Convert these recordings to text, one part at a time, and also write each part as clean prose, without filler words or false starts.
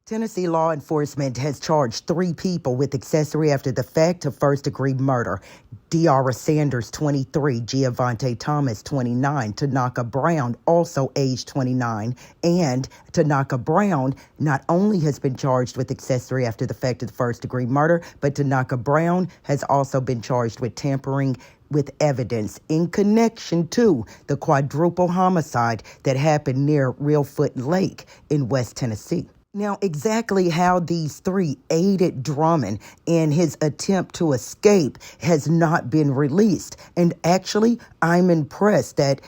Tennessee law enforcement has charged 3 people with accessory after the fact of first-degree murder. Deara Sanders, 23, Giovante Thomas, 29, Tanaka Brown, also age 29, and Tanaka Brown not only has been charged with accessory after the fact of the first-degree murder, but Tanaka Brown has also been charged with tampering with evidence in connection to the quadruple homicide that happened near Reelfoot Lake in West Tennessee. Now, exactly how these 3 aided Drummond in his attempt to escape has not been released. And actually, I'm impressed that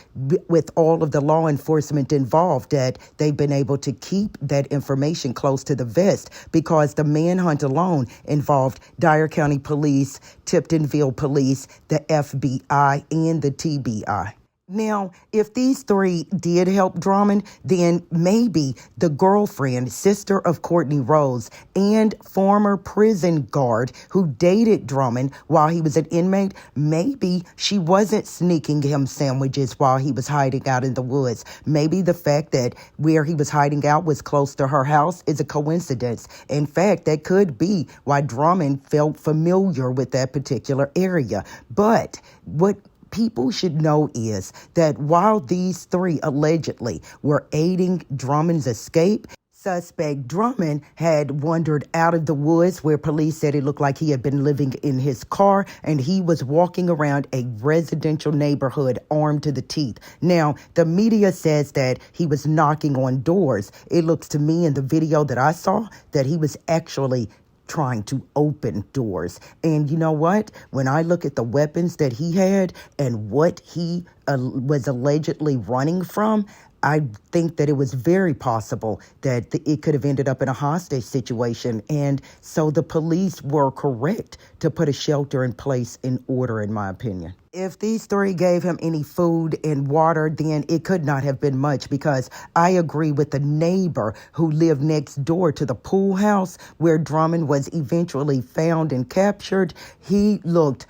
with all of the law enforcement involved, that they've been able to keep that information close to the vest, because the manhunt alone involved Dyer County Police, Tiptonville Police, the FBI, and the TBI. Now, if these 3 did help Drummond, then maybe the girlfriend, sister of Courtney Rose, and former prison guard who dated Drummond while he was an inmate, maybe she wasn't sneaking him sandwiches while he was hiding out in the woods. Maybe the fact that where he was hiding out was close to her house is a coincidence. In fact, that could be why Drummond felt familiar with that particular area. But what people should know is that while these 3 allegedly were aiding Drummond's escape, suspect Drummond had wandered out of the woods where police said it looked like he had been living in his car, and he was walking around a residential neighborhood armed to the teeth. Now, the media says that he was knocking on doors. It looks to me in the video that I saw that he was actually trying to open doors. And you know what? When I look at the weapons that he had and what he was allegedly running from, I think that it was very possible that it could have ended up in a hostage situation. And so the police were correct to put a shelter in place in order, in my opinion. If these 3 gave him any food and water, then it could not have been much, because I agree with the neighbor who lived next door to the pool house where Drummond was eventually found and captured. He looked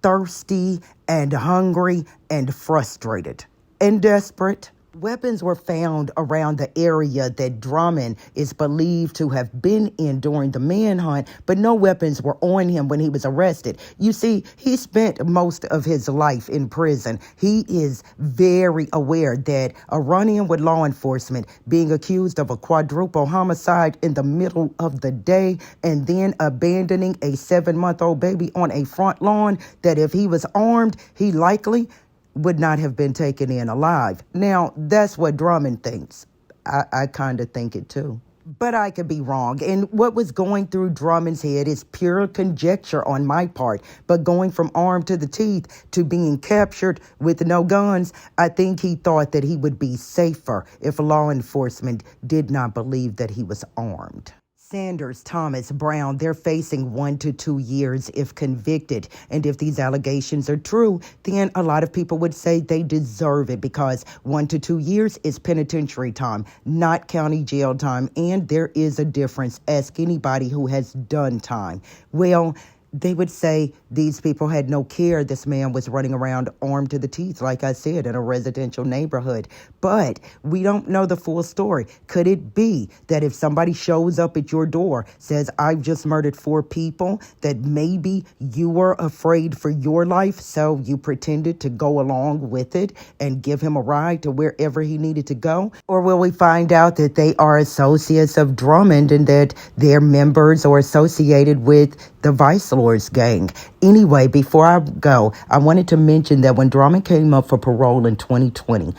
thirsty and hungry and frustrated and desperate. Weapons were found around the area that Drummond is believed to have been in during the manhunt, but no weapons were on him when he was arrested. You see, he spent most of his life in prison. He is very aware that a run-in with law enforcement, being accused of a quadruple homicide in the middle of the day, and then abandoning a 7-month-old baby on a front lawn, that if he was armed, he likely would not have been taken in alive. Now, that's what Drummond thinks. I kind of think it too. But I could be wrong. And what was going through Drummond's head is pure conjecture on my part. But going from armed to the teeth to being captured with no guns, I think he thought that he would be safer if law enforcement did not believe that he was armed. Sanders, Thomas, Brown, they're facing 1 to 2 years if convicted. And if these allegations are true, then a lot of people would say they deserve it, because 1 to 2 years is penitentiary time, not county jail time. And there is a difference. Ask anybody who has done time. Well, they would say these people had no care. This man was running around armed to the teeth, like I said, in a residential neighborhood. But we don't know the full story. Could it be that if somebody shows up at your door, says, I've just murdered 4 people, that maybe you were afraid for your life, so you pretended to go along with it and give him a ride to wherever he needed to go? Or will we find out that they are associates of Drummond and that their members are associated with the Vice Lords gang? Anyway, before I go, I wanted to mention that when Drummond came up for parole in 2020,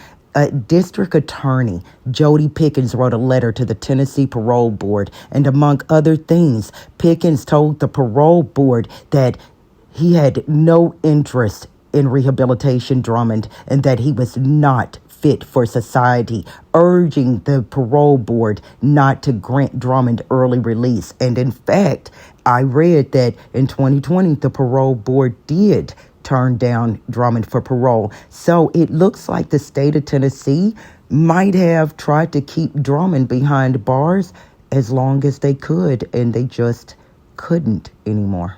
District Attorney Jody Pickens wrote a letter to the Tennessee Parole Board, and among other things, Pickens told the parole board that he had no interest in rehabilitation Drummond and that he was not fit for society, urging the parole board not to grant Drummond early release. And in fact, I read that in 2020, the parole board did turn down Drummond for parole. So it looks like the state of Tennessee might have tried to keep Drummond behind bars as long as they could, and they just couldn't anymore.